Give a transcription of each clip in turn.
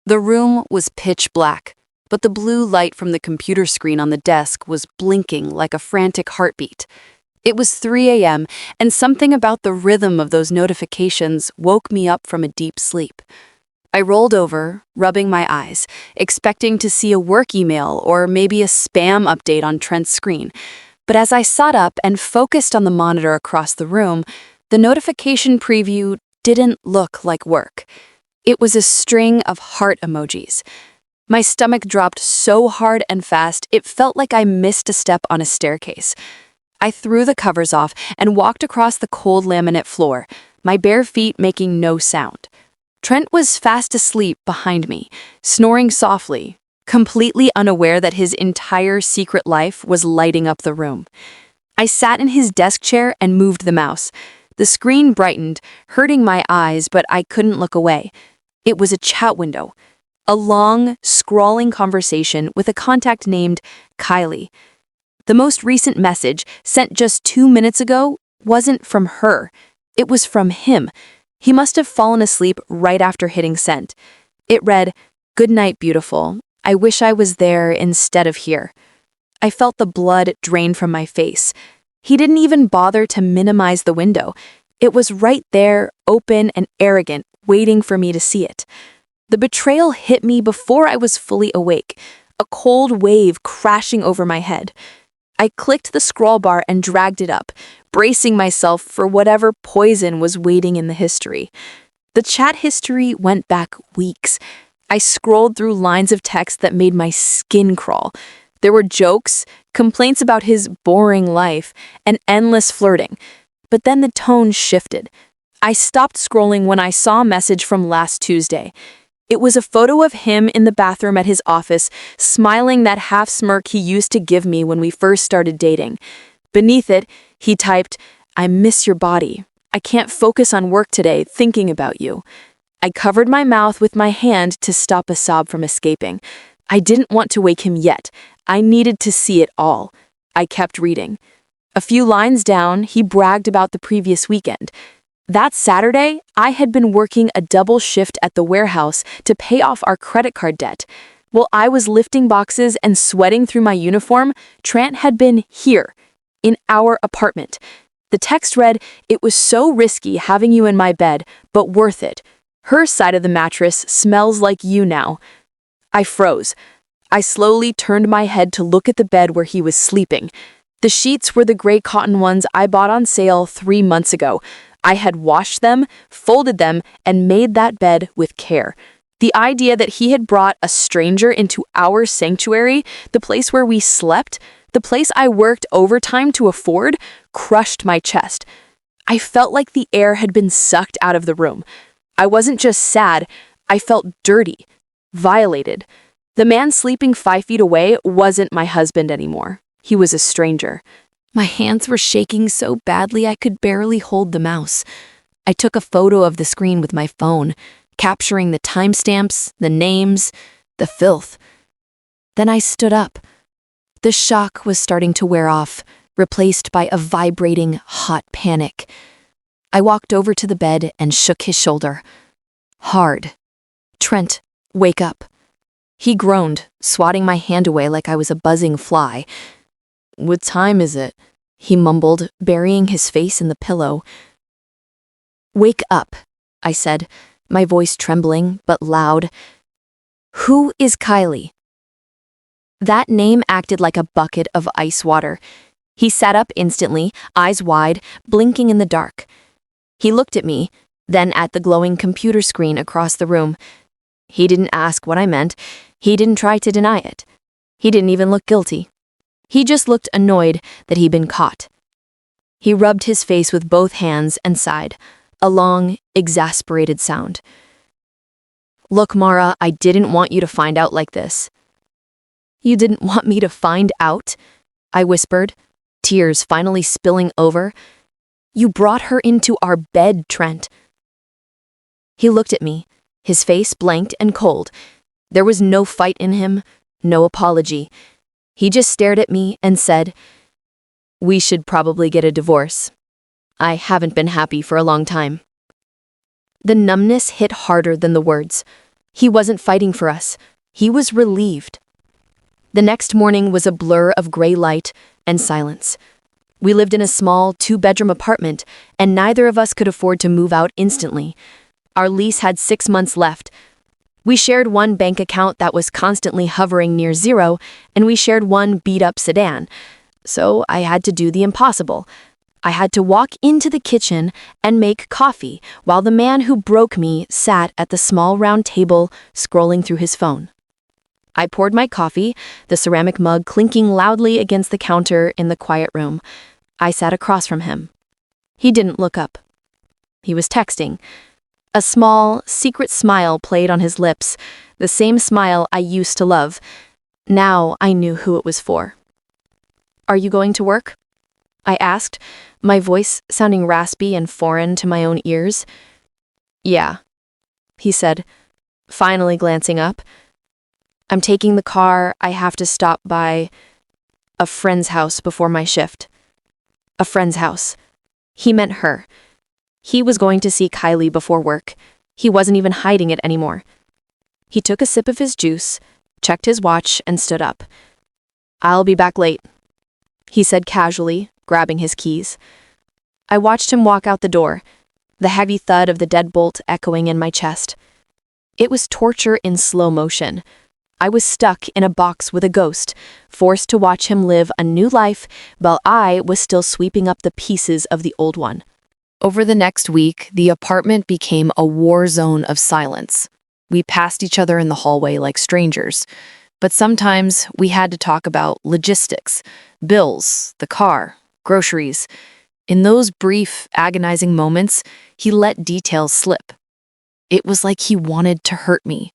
The room was pitch black, but the blue light from the computer screen on the desk was blinking like a frantic heartbeat. It was 3 a.m., and something about the rhythm of those notifications woke me up from a deep sleep. I rolled over, rubbing my eyes, expecting to see a work email or maybe a spam update on Trent's screen. But as I sat up and focused on the monitor across the room, the notification preview didn't look like work. It was a string of heart emojis. My stomach dropped so hard and fast, it felt like I missed a step on a staircase. I threw the covers off and walked across the cold laminate floor, my bare feet making no sound. Trent was fast asleep behind me, snoring softly, completely unaware that his entire secret life was lighting up the room. I sat in his desk chair and moved the mouse. The screen brightened, hurting my eyes, but I couldn't look away. It was a chat window. A long, scrawling conversation with a contact named Kylie. The most recent message, sent just 2 minutes ago, wasn't from her. It was from him. He must have fallen asleep right after hitting send. It read, "Good night, beautiful. I wish I was there instead of here." I felt the blood drain from my face. He didn't even bother to minimize the window. It was right there, open and arrogant, waiting for me to see it. The betrayal hit me before I was fully awake, a cold wave crashing over my head. I clicked the scroll bar and dragged it up, bracing myself for whatever poison was waiting in the history. The chat history went back weeks. I scrolled through lines of text that made my skin crawl. There were jokes, complaints about his boring life, and endless flirting. But then the tone shifted. I stopped scrolling when I saw a message from last Tuesday. It was a photo of him in the bathroom at his office, smiling that half smirk he used to give me when we first started dating. Beneath it, he typed, "I miss your body. I can't focus on work today, thinking about you." I covered my mouth with my hand to stop a sob from escaping. I didn't want to wake him yet. I needed to see it all. I kept reading. A few lines down, he bragged about the previous weekend. That Saturday, I had been working a double shift at the warehouse to pay off our credit card debt. While I was lifting boxes and sweating through my uniform, Trent had been here, in our apartment. The text read, "It was so risky having you in my bed, but worth it. Her side of the mattress smells like you now." I froze. I slowly turned my head to look at the bed where he was sleeping. The sheets were the gray cotton ones I bought on sale 3 months ago. I had washed them, folded them, and made that bed with care. The idea that he had brought a stranger into our sanctuary, the place where we slept, the place I worked overtime to afford, crushed my chest. I felt like the air had been sucked out of the room. I wasn't just sad, I felt dirty, violated. The man sleeping 5 feet away wasn't my husband anymore. He was a stranger. My hands were shaking so badly I could barely hold the mouse. I took a photo of the screen with my phone, capturing the timestamps, the names, the filth. Then I stood up. The shock was starting to wear off, replaced by a vibrating, hot panic. I walked over to the bed and shook his shoulder. Hard. "Trent, wake up." He groaned, swatting my hand away like I was a buzzing fly. "What time is it?" he mumbled, burying his face in the pillow. "Wake up," I said, my voice trembling but loud. "Who is Kylie?" That name acted like a bucket of ice water. He sat up instantly, eyes wide, blinking in the dark. He looked at me, then at the glowing computer screen across the room. He didn't ask what I meant. He didn't try to deny it. He didn't even look guilty. He just looked annoyed that he'd been caught. He rubbed his face with both hands and sighed, a long, exasperated sound. "Look, Mara, I didn't want you to find out like this." "You didn't want me to find out?" I whispered, tears finally spilling over. "You brought her into our bed, Trent." He looked at me, his face blanked and cold. There was no fight in him, no apology. He just stared at me and said, "We should probably get a divorce. I haven't been happy for a long time." The numbness hit harder than the words. He wasn't fighting for us. He was relieved. The next morning was a blur of gray light and silence. We lived in a small two-bedroom apartment, and neither of us could afford to move out instantly. Our lease had 6 months left. We shared one bank account that was constantly hovering near zero, and we shared one beat-up sedan. So I had to do the impossible. I had to walk into the kitchen and make coffee while the man who broke me sat at the small round table scrolling through his phone. I poured my coffee, the ceramic mug clinking loudly against the counter in the quiet room. I sat across from him. He didn't look up. He was texting. A small, secret smile played on his lips, the same smile I used to love. Now I knew who it was for. "Are you going to work?" I asked, my voice sounding raspy and foreign to my own ears. "Yeah," he said, finally glancing up. "I'm taking the car. I have to stop by a friend's house before my shift." A friend's house. He meant her. He was going to see Kylie before work. He wasn't even hiding it anymore. He took a sip of his juice, checked his watch, and stood up. "I'll be back late," he said casually, grabbing his keys. I watched him walk out the door, the heavy thud of the deadbolt echoing in my chest. It was torture in slow motion. I was stuck in a box with a ghost, forced to watch him live a new life while I was still sweeping up the pieces of the old one. Over the next week, the apartment became a war zone of silence. We passed each other in the hallway like strangers, but sometimes we had to talk about logistics, bills, the car, groceries. In those brief, agonizing moments, he let details slip. It was like he wanted to hurt me.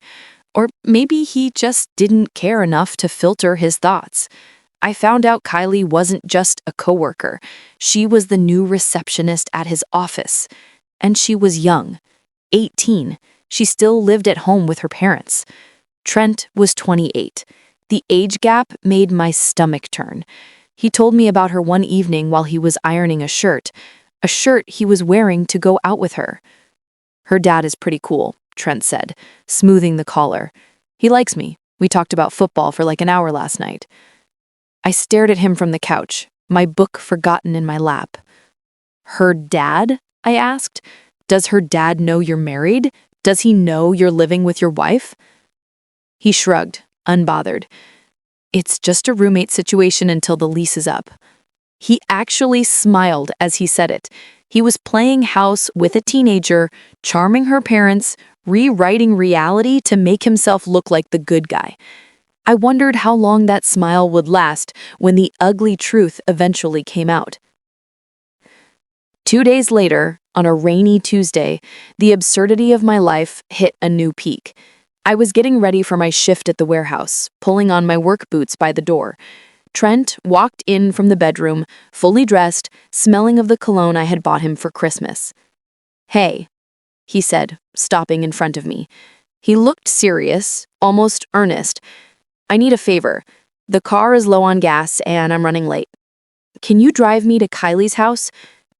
Or maybe he just didn't care enough to filter his thoughts. I found out Kylie wasn't just a coworker. She was the new receptionist at his office. And she was young, 18. She still lived at home with her parents. Trent was 28. The age gap made my stomach turn. He told me about her one evening while he was ironing a shirt he was wearing to go out with her. "Her dad is pretty cool," Trent said, smoothing the collar. "He likes me. We talked about football for like an hour last night." I stared at him from the couch, my book forgotten in my lap. "Her dad?" I asked. "Does her dad know you're married? Does he know you're living with your wife?" He shrugged, unbothered. "It's just a roommate situation until the lease is up." He actually smiled as he said it. He was playing house with a teenager, charming her parents, rewriting reality to make himself look like the good guy. I wondered how long that smile would last when the ugly truth eventually came out. 2 days later, on a rainy Tuesday, the absurdity of my life hit a new peak. I was getting ready for my shift at the warehouse, pulling on my work boots by the door. Trent walked in from the bedroom, fully dressed, smelling of the cologne I had bought him for Christmas. "Hey," he said, stopping in front of me. He looked serious, almost earnest. "I need a favor. The car is low on gas and I'm running late. Can you drive me to Kylie's house?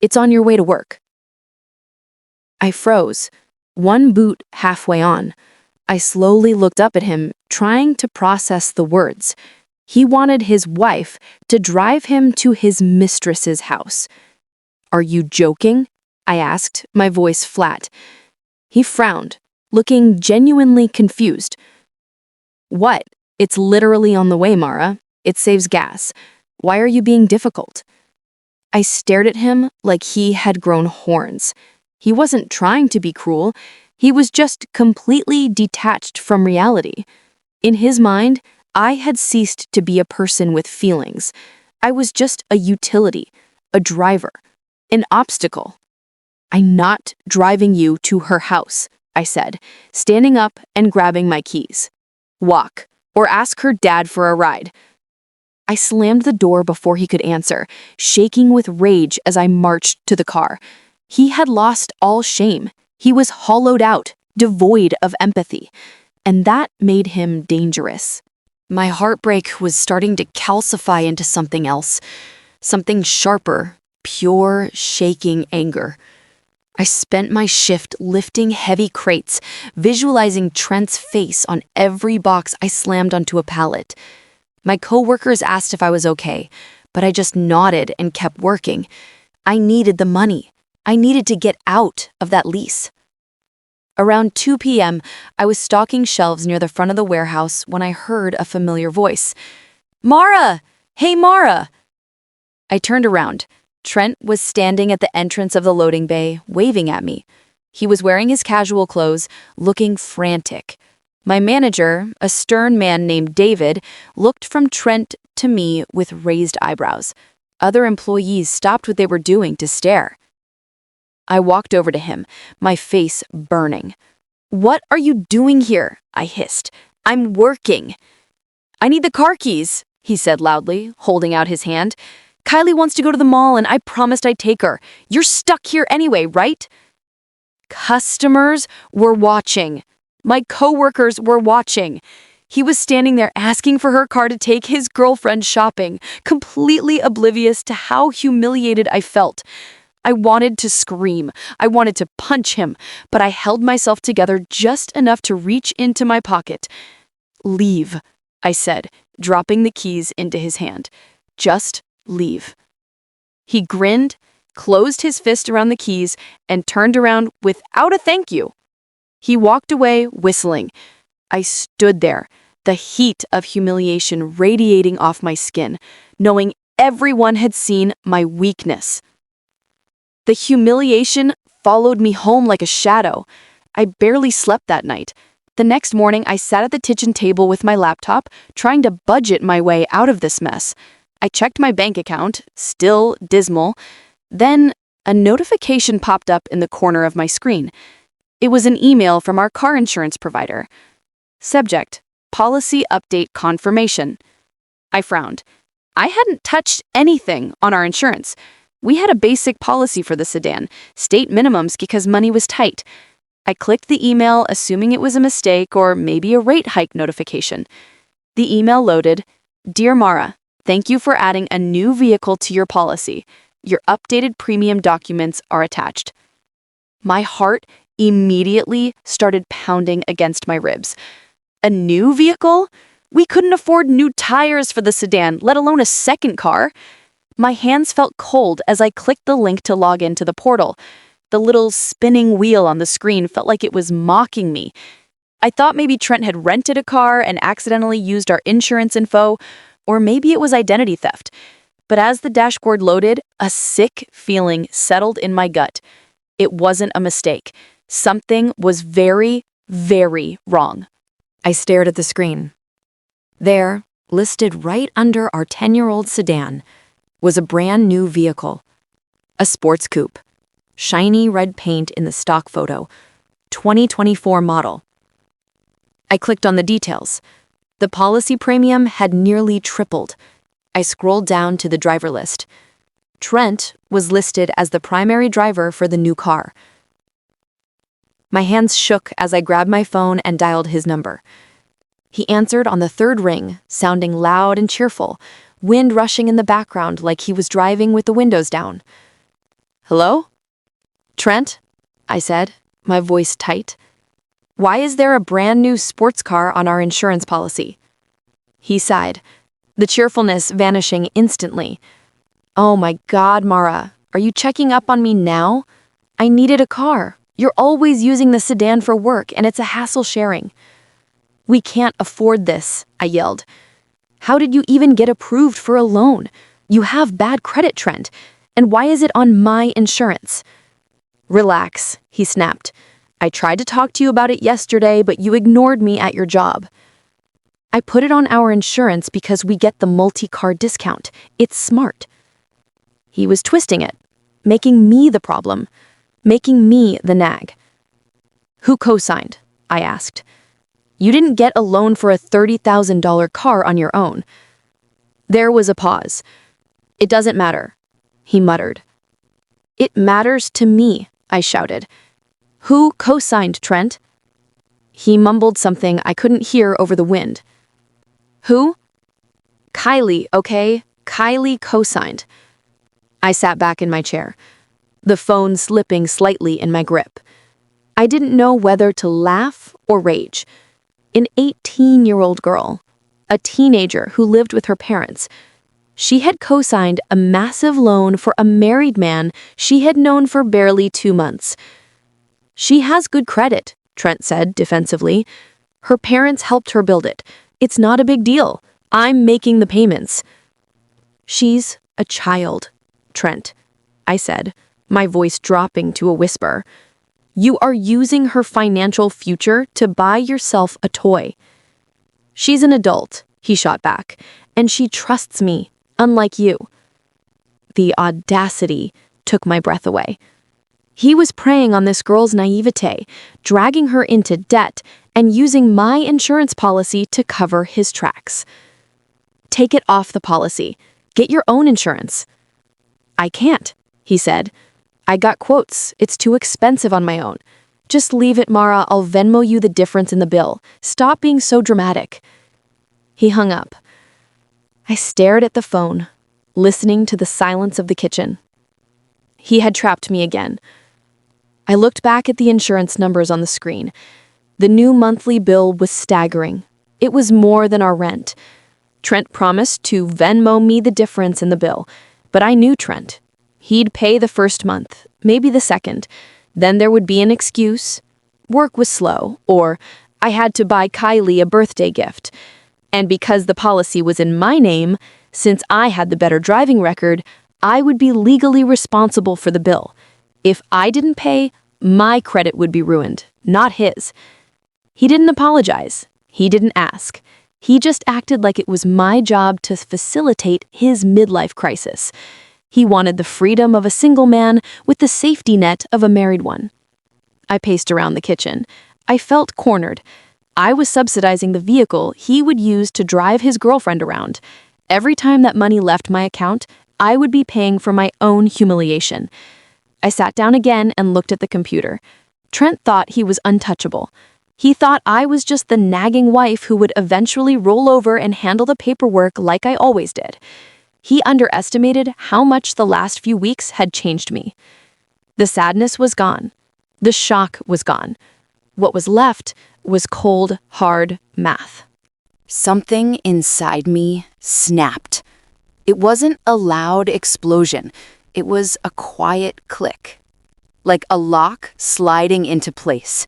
It's on your way to work." I froze, one boot halfway on. I slowly looked up at him, trying to process the words. He wanted his wife to drive him to his mistress's house. "Are you joking?" I asked, my voice flat. He frowned, looking genuinely confused. "What? It's literally on the way, Mara. It saves gas. Why are you being difficult?" I stared at him like he had grown horns. He wasn't trying to be cruel. He was just completely detached from reality. In his mind, I had ceased to be a person with feelings. I was just a utility, a driver, an obstacle. "I'm not driving you to her house," I said, standing up and grabbing my keys. "Walk, or ask her dad for a ride." I slammed the door before he could answer, shaking with rage as I marched to the car. He had lost all shame. He was hollowed out, devoid of empathy, and that made him dangerous. My heartbreak was starting to calcify into something else, something sharper, pure, shaking anger. I spent my shift lifting heavy crates, visualizing Trent's face on every box I slammed onto a pallet. My coworkers asked if I was okay, but I just nodded and kept working. I needed the money. I needed to get out of that lease. Around 2 p.m., I was stocking shelves near the front of the warehouse when I heard a familiar voice. "Mara! Hey, Mara!" I turned around. Trent was standing at the entrance of the loading bay, waving at me. He was wearing his casual clothes, looking frantic. My manager, a stern man named David, looked from Trent to me with raised eyebrows. Other employees stopped what they were doing to stare. I walked over to him, my face burning. "What are you doing here?" I hissed. "I'm working." "I need the car keys," he said loudly, holding out his hand. "Kylie wants to go to the mall and I promised I'd take her. You're stuck here anyway, right?" Customers were watching. My coworkers were watching. He was standing there asking for her car to take his girlfriend shopping, completely oblivious to how humiliated I felt. I wanted to scream. I wanted to punch him, but I held myself together just enough to reach into my pocket. "Leave," I said, dropping the keys into his hand. "Just leave." He grinned, closed his fist around the keys, and turned around without a thank you. He walked away, whistling. I stood there, the heat of humiliation radiating off my skin, knowing everyone had seen my weakness. The humiliation followed me home like a shadow. I barely slept that night. The next morning, I sat at the kitchen table with my laptop, trying to budget my way out of this mess. I checked my bank account, still dismal. Then, a notification popped up in the corner of my screen. It was an email from our car insurance provider. Subject: Policy Update Confirmation. I frowned. I hadn't touched anything on our insurance. We had a basic policy for the sedan, state minimums because money was tight. I clicked the email, assuming it was a mistake or maybe a rate hike notification. The email loaded. "Dear Mara, thank you for adding a new vehicle to your policy. Your updated premium documents are attached." My heart immediately started pounding against my ribs. A new vehicle? We couldn't afford new tires for the sedan, let alone a second car. My hands felt cold as I clicked the link to log into the portal. The little spinning wheel on the screen felt like it was mocking me. I thought maybe Trent had rented a car and accidentally used our insurance info, or maybe it was identity theft. But as the dashboard loaded, a sick feeling settled in my gut. It wasn't a mistake. Something was very, very wrong. I stared at the screen. There, listed right under our 10-year-old sedan, was a brand new vehicle. A sports coupe. Shiny red paint in the stock photo. 2024 model. I clicked on the details. The policy premium had nearly tripled. I scrolled down to the driver list. Trent was listed as the primary driver for the new car. My hands shook as I grabbed my phone and dialed his number. He answered on the third ring, sounding loud and cheerful, wind rushing in the background like he was driving with the windows down. "Hello? Trent?" I said, my voice tight. "Why is there a brand new sports car on our insurance policy?" He sighed, the cheerfulness vanishing instantly. "Oh my God, Mara, are you checking up on me now? I needed a car. You're always using the sedan for work, and it's a hassle sharing." "We can't afford this," I yelled. "How did you even get approved for a loan? You have bad credit, Trent. And why is it on my insurance?" "Relax," he snapped. "I tried to talk to you about it yesterday, but you ignored me at your job." "I put it on our insurance because we get the multi-car discount. It's smart." He was twisting it, making me the problem, making me the nag. "Who co-signed?" I asked. "You didn't get a loan for a $30,000 car on your own." There was a pause. "It doesn't matter," he muttered. "It matters to me," I shouted. "Who co-signed, Trent?" He mumbled something I couldn't hear over the wind. "Who?" "Kylie, okay? Kylie co-signed." I sat back in my chair. the phone slipping slightly in my grip. I didn't know whether to laugh or rage. An 18-year-old girl, a teenager who lived with her parents. She had co-signed a massive loan for a married man she had known for barely 2 months. "She has good credit," Trent said defensively. "Her parents helped her build it. It's not a big deal. I'm making the payments." "She's a child, Trent," I said, my voice dropping to a whisper. "You are using her financial future to buy yourself a toy." "She's an adult," he shot back, "and she trusts me, unlike you." The audacity took my breath away. He was preying on this girl's naivete, dragging her into debt and using my insurance policy to cover his tracks. "Take it off the policy. Get your own insurance." "I can't," he said. "I got quotes. It's too expensive on my own." "Just leave it, Mara. I'll Venmo you the difference in the bill. Stop being so dramatic." He hung up. I stared at the phone, listening to the silence of the kitchen. He had trapped me again. I looked back at the insurance numbers on the screen. The new monthly bill was staggering. It was more than our rent. Trent promised to Venmo me the difference in the bill, but I knew Trent. He'd pay the first month, maybe the second. Then there would be an excuse. Work was slow, or I had to buy Kylie a birthday gift. And because the policy was in my name, since I had the better driving record, I would be legally responsible for the bill. If I didn't pay, my credit would be ruined, not his. He didn't apologize. He didn't ask. He just acted like it was my job to facilitate his midlife crisis. He wanted the freedom of a single man with the safety net of a married one. I paced around the kitchen. I felt cornered. I was subsidizing the vehicle he would use to drive his girlfriend around. Every time that money left my account, I would be paying for my own humiliation. I sat down again and looked at the computer. Trent thought he was untouchable. He thought I was just the nagging wife who would eventually roll over and handle the paperwork like I always did. He underestimated how much the last few weeks had changed me. The sadness was gone. The shock was gone. What was left was cold, hard math. Something inside me snapped. It wasn't a loud explosion. It was a quiet click, like a lock sliding into place.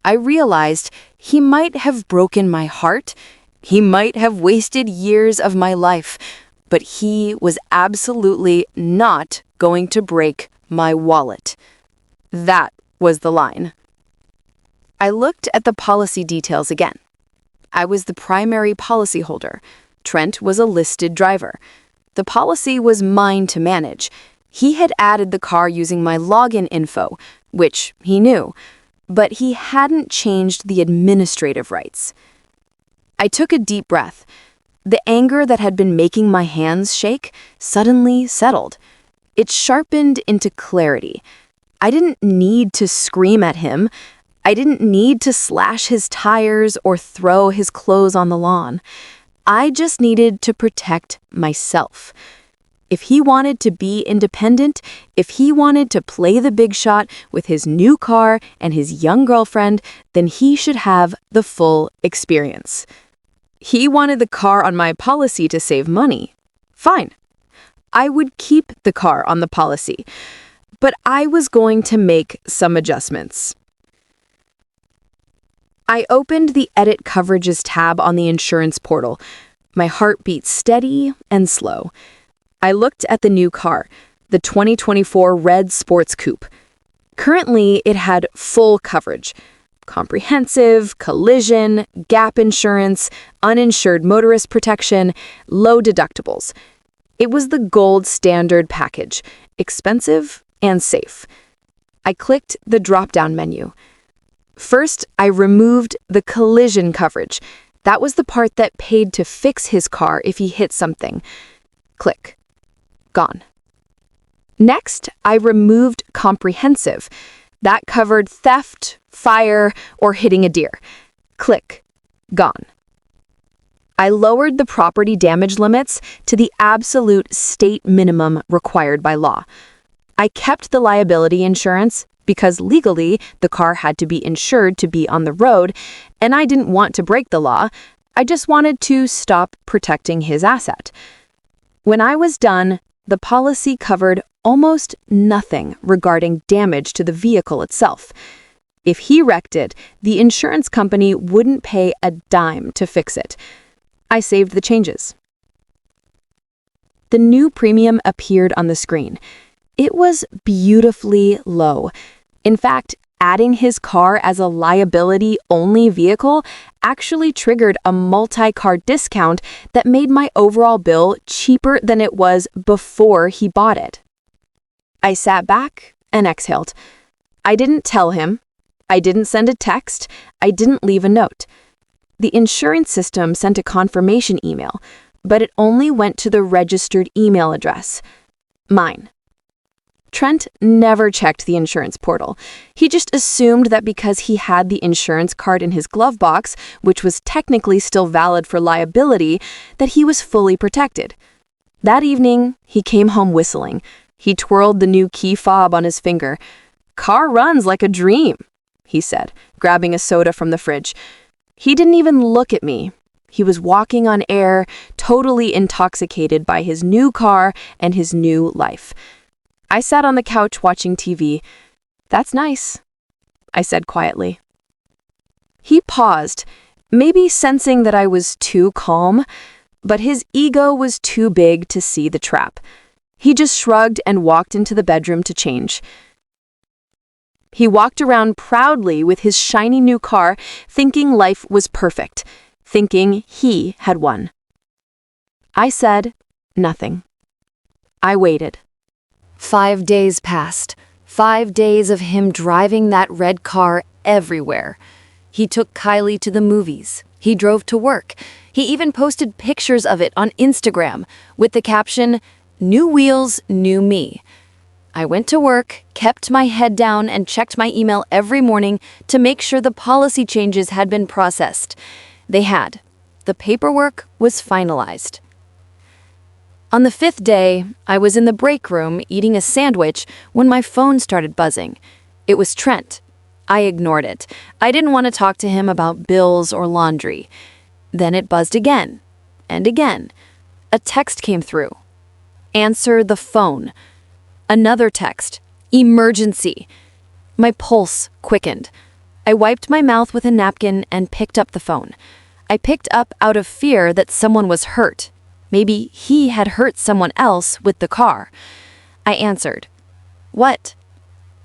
I realized he might have broken my heart. He might have wasted years of my life, but he was absolutely not going to break my wallet. That was the line. I looked at the policy details again. I was the primary policyholder. Trent was a listed driver. The policy was mine to manage. He had added the car using my login info, which he knew, but he hadn't changed the administrative rights. I took a deep breath. The anger that had been making my hands shake suddenly settled. It sharpened into clarity. I didn't need to scream at him. I didn't need to slash his tires or throw his clothes on the lawn. I just needed to protect myself. If he wanted to be independent, if he wanted to play the big shot with his new car and his young girlfriend, then he should have the full experience. He wanted the car on my policy to save money. Fine. I would keep the car on the policy, but I was going to make some adjustments. I opened the Edit Coverages tab on the insurance portal. My heart beat steady and slow. I looked at the new car, the 2024 red sports coupe. Currently, it had full coverage: comprehensive, collision, gap insurance, uninsured motorist protection, low deductibles. It was the gold standard package, expensive and safe. I clicked the drop-down menu. First, I removed the collision coverage. That was the part that paid to fix his car if he hit something. Click. Gone. Next, I removed comprehensive. That covered theft, fire, or hitting a deer. Click. Gone. I lowered the property damage limits to the absolute state minimum required by law. I kept the liability insurance because legally the car had to be insured to be on the road, and I didn't want to break the law. I just wanted to stop protecting his asset. When I was done, the policy covered almost nothing regarding damage to the vehicle itself. If he wrecked it, the insurance company wouldn't pay a dime to fix it. I saved the changes. The new premium appeared on the screen. It was beautifully low. In fact, adding his car as a liability-only vehicle actually triggered a multi-car discount that made my overall bill cheaper than it was before he bought it. I sat back and exhaled. I didn't tell him. I didn't send a text. I didn't leave a note. The insurance system sent a confirmation email, but it only went to the registered email address. Mine. Trent never checked the insurance portal. He just assumed that because he had the insurance card in his glove box, which was technically still valid for liability, that he was fully protected. That evening, he came home whistling. He twirled the new key fob on his finger. "Car runs like a dream," he said, grabbing a soda from the fridge. He didn't even look at me. He was walking on air, totally intoxicated by his new car and his new life. I sat on the couch watching TV. "That's nice," I said quietly. He paused, maybe sensing that I was too calm, but his ego was too big to see the trap. He just shrugged and walked into the bedroom to change. He walked around proudly with his shiny new car, thinking life was perfect, thinking he had won. I said nothing. I waited. 5 days passed. 5 days of him driving that red car everywhere. He took Kylie to the movies. He drove to work. He even posted pictures of it on Instagram with the caption, "New wheels, new me." I went to work, kept my head down, and checked my email every morning to make sure the policy changes had been processed. They had. The paperwork was finalized. On the 5th day, I was in the break room eating a sandwich when my phone started buzzing. It was Trent. I ignored it. I didn't want to talk to him about bills or laundry. Then it buzzed again and again. A text came through. "Answer the phone." Another text. "Emergency." My pulse quickened. I wiped my mouth with a napkin and picked up the phone. I picked up out of fear that someone was hurt. Maybe he had hurt someone else with the car. I answered. "What?"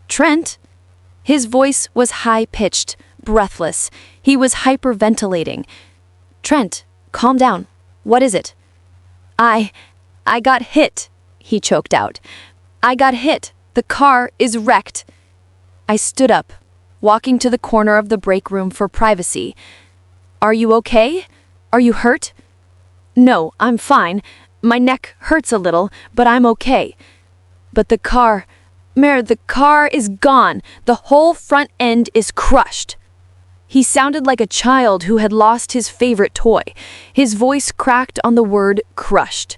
"Trent." His voice was high-pitched, breathless. He was hyperventilating. "Trent, calm down. What is it?" I got hit," he choked out. "I got hit. The car is wrecked." I stood up, walking to the corner of the break room for privacy. "Are you okay? Are you hurt?" "No, I'm fine. My neck hurts a little, but I'm okay." "But the car, the car is gone. The whole front end is crushed." He sounded like a child who had lost his favorite toy. His voice cracked on the word crushed.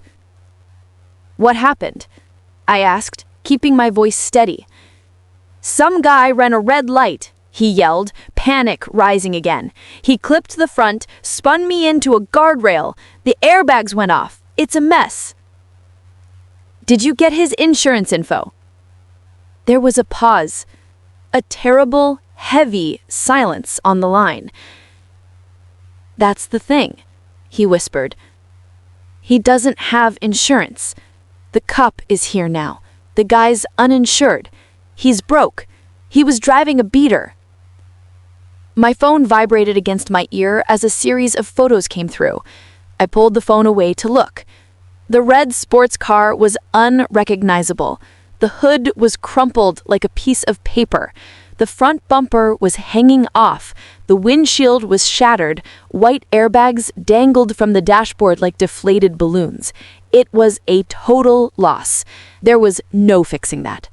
"What happened?" I asked, keeping my voice steady. "Some guy ran a red light," he yelled, panic rising again. "He clipped the front, spun me into a guardrail. The airbags went off. It's a mess." "Did you get his insurance info?" There was a pause, a terrible, heavy silence on the line. "That's the thing," he whispered. "He doesn't have insurance. The cup is here now. The guy's uninsured. He's broke. He was driving a beater." My phone vibrated against my ear as a series of photos came through. I pulled the phone away to look. The red sports car was unrecognizable. The hood was crumpled like a piece of paper. The front bumper was hanging off. The windshield was shattered. White airbags dangled from the dashboard like deflated balloons. It was a total loss. There was no fixing that.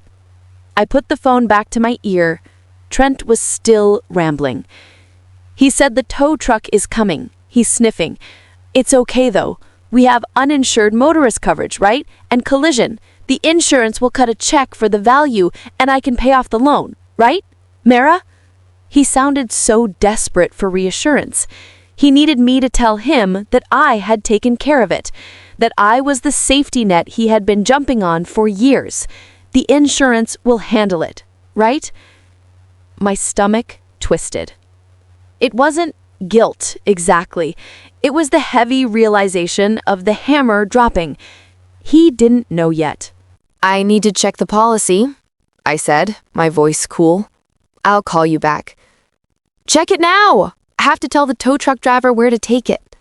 I put the phone back to my ear. Trent was still rambling. He said the tow truck is coming. He's sniffing. "It's okay, though. We have uninsured motorist coverage, right? And collision. The insurance will cut a check for the value and I can pay off the loan, right, Mara? He sounded so desperate for reassurance. He needed me to tell him that I had taken care of it, that I was the safety net he had been jumping on for years. The insurance will handle it, right? My stomach twisted. It wasn't guilt, exactly. It was the heavy realization of the hammer dropping. He didn't know yet. I need to check the policy, I said, my voice cool. I'll call you back. Check it now! I have to tell the tow truck driver where to take it.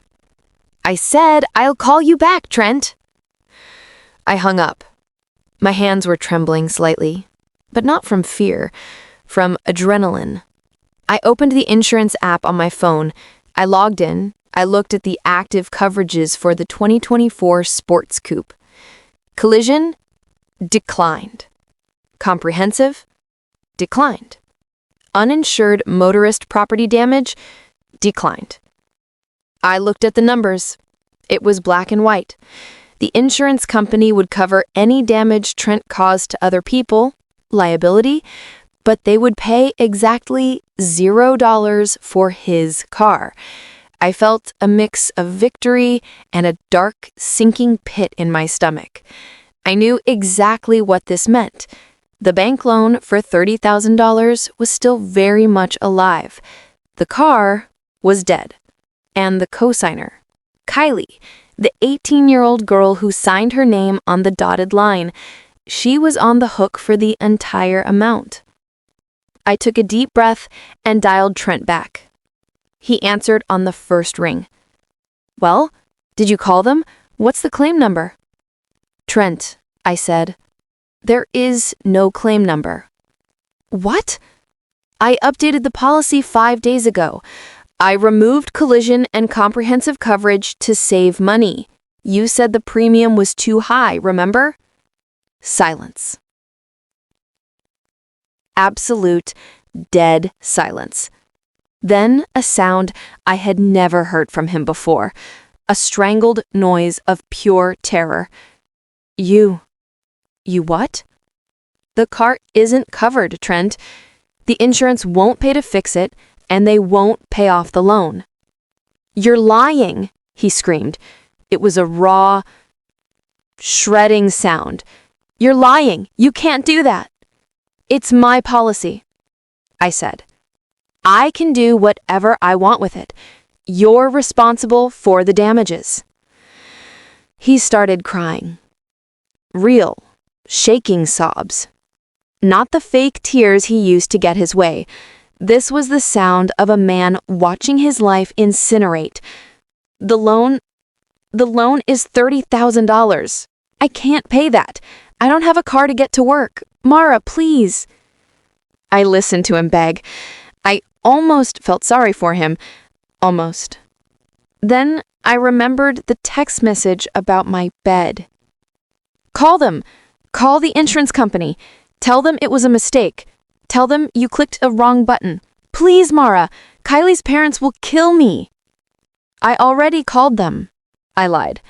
I said I'll call you back, Trent. I hung up. My hands were trembling slightly, but not from fear, from adrenaline. I opened the insurance app on my phone. I logged in. I looked at the active coverages for the 2024 Sports Coupe. Collision? Declined. Comprehensive? Declined. Uninsured motorist property damage? Declined. I looked at the numbers. It was black and white. The insurance company would cover any damage Trent caused to other people, liability, but they would pay exactly $0 for his car. I felt a mix of victory and a dark, sinking pit in my stomach. I knew exactly what this meant. The bank loan for $30,000 was still very much alive. The car was dead. And the cosigner, Kylie, the 18-year-old girl who signed her name on the dotted line, she was on the hook for the entire amount. I took a deep breath and dialed Trent back. He answered on the first ring. Well, did you call them? What's the claim number? Trent, I said. There is no claim number. What? I updated the policy 5 days ago. I removed collision and comprehensive coverage to save money. You said the premium was too high, remember? Silence. Absolute, dead silence. Then a sound I had never heard from him before, a strangled noise of pure terror. You what? The car isn't covered, Trent. The insurance won't pay to fix it, and they won't pay off the loan. You're lying, he screamed. It was a raw, shredding sound. You're lying. You can't do that. It's my policy, I said. I can do whatever I want with it. You're responsible for the damages. He started crying. Real, shaking sobs. Not the fake tears he used to get his way. This was the sound of a man watching his life incinerate. The loan is $30,000. I can't pay that. I don't have a car to get to work. Mara, please. I listened to him beg. I almost felt sorry for him. Almost. Then I remembered the text message about my bed. Call them. Call the insurance company. Tell them it was a mistake. Tell them you clicked a wrong button. Please, Mara. Kylie's parents will kill me. I already called them. I lied.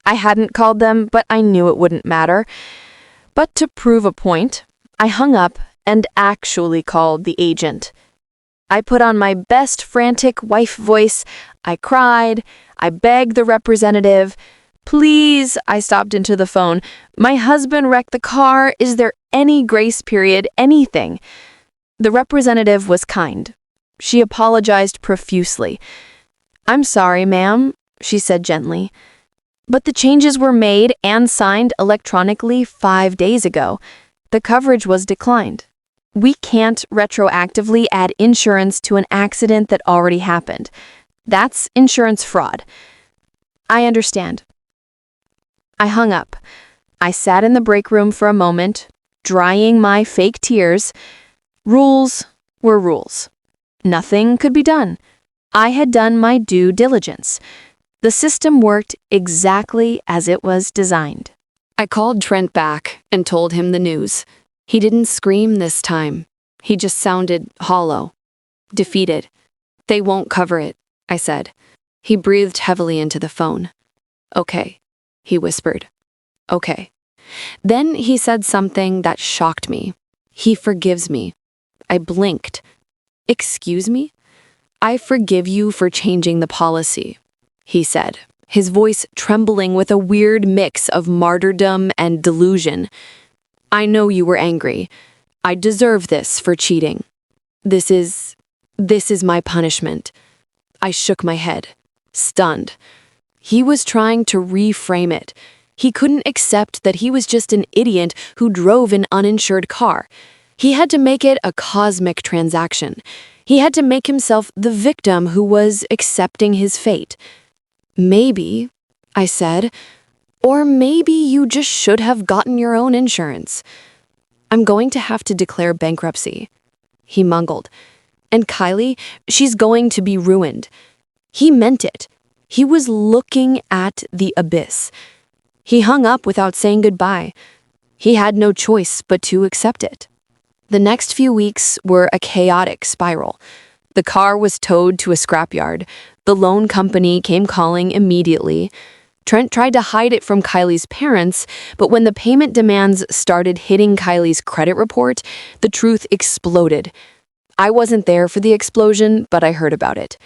I hadn't called them, but I knew it wouldn't matter. But to prove a point, I hung up and actually called the agent. I put on my best frantic wife voice. I cried. I begged the representative. Please, I stopped into the phone. My husband wrecked the car. Is there any grace period, anything? The representative was kind. She apologized profusely. I'm sorry, ma'am, she said gently. But the changes were made and signed electronically 5 days ago. The coverage was declined. We can't retroactively add insurance to an accident that already happened. That's insurance fraud. I understand. I hung up. I sat in the break room for a moment, drying my fake tears. Rules were rules. Nothing could be done. I had done my due diligence. The system worked exactly as it was designed. I called Trent back and told him the news. He didn't scream this time. He just sounded hollow, defeated. They won't cover it, I said. He breathed heavily into the phone. Okay, he whispered. Okay. Then he said something that shocked me. He forgives me. I blinked. Excuse me? I forgive you for changing the policy, he said, his voice trembling with a weird mix of martyrdom and delusion. I know you were angry. I deserve this for cheating. This is my punishment. I shook my head, stunned. He was trying to reframe it. He couldn't accept that he was just an idiot who drove an uninsured car. He had to make it a cosmic transaction. He had to make himself the victim who was accepting his fate. Maybe, I said, or maybe you just should have gotten your own insurance. I'm going to have to declare bankruptcy, he mumbled. And Kylie, she's going to be ruined. He meant it. He was looking at the abyss. He hung up without saying goodbye. He had no choice but to accept it. The next few weeks were a chaotic spiral. The car was towed to a scrapyard. The loan company came calling immediately. Trent tried to hide it from Kylie's parents, but when the payment demands started hitting Kylie's credit report, the truth exploded. I wasn't there for the explosion, but I heard about it.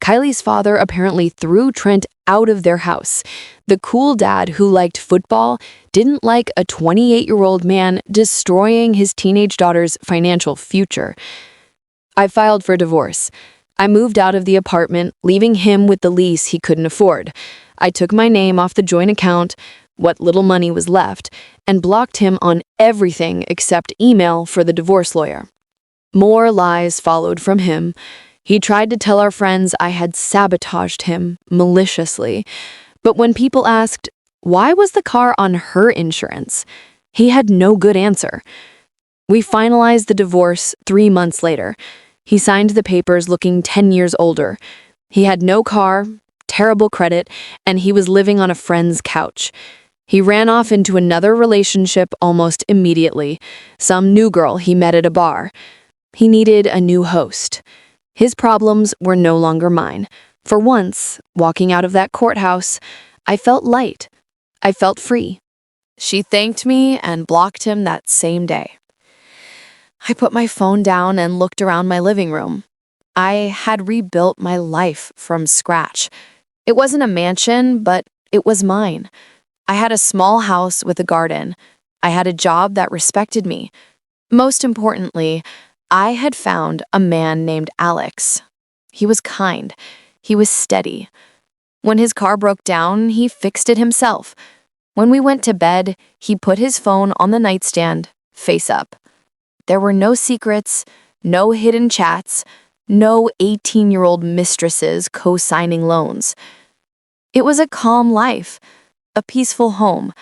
Kylie's father apparently threw Trent out of their house. The cool dad who liked football didn't like a 28-year-old man destroying his teenage daughter's financial future. I filed for divorce. I moved out of the apartment, leaving him with the lease he couldn't afford. I took my name off the joint account, what little money was left, and blocked him on everything except email for the divorce lawyer. More lies followed from him. He tried to tell our friends I had sabotaged him maliciously. But when people asked, why was the car on her insurance? He had no good answer. We finalized the divorce 3 months later. He signed the papers looking 10 years older. He had no car, terrible credit, and he was living on a friend's couch. He ran off into another relationship almost immediately, some new girl he met at a bar. He needed a new host. His problems were no longer mine. For once, walking out of that courthouse, I felt light. I felt free. She thanked me and blocked him that same day. I put my phone down and looked around my living room. I had rebuilt my life from scratch. It wasn't a mansion, but it was mine. I had a small house with a garden. I had a job that respected me. Most importantly, I had found a man named Alex. He was kind. He was steady. When his car broke down, he fixed it himself. When we went to bed, he put his phone on the nightstand, face up. There were no secrets, no hidden chats, no 18-year-old mistresses co-signing loans. It was a calm life, a peaceful home,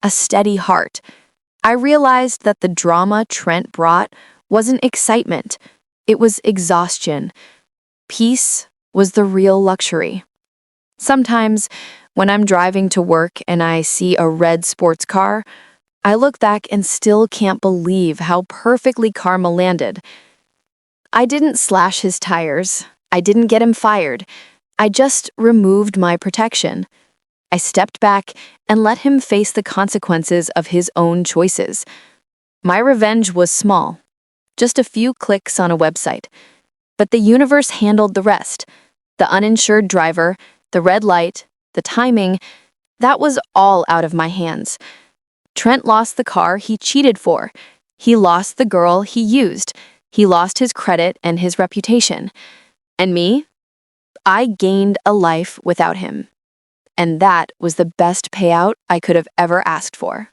a steady heart. I realized that the drama Trent brought wasn't excitement, it was exhaustion. Peace was the real luxury. Sometimes, when I'm driving to work and I see a red sports car, I look back and still can't believe how perfectly Karma landed. I didn't slash his tires. I didn't get him fired. I just removed my protection. I stepped back and let him face the consequences of his own choices. My revenge was small. Just a few clicks on a website. But the universe handled the rest. The uninsured driver, the red light, the timing, that was all out of my hands. Trent lost the car he cheated for. He lost the girl he used. He lost his credit and his reputation. And me? I gained a life without him. And that was the best payout I could have ever asked for.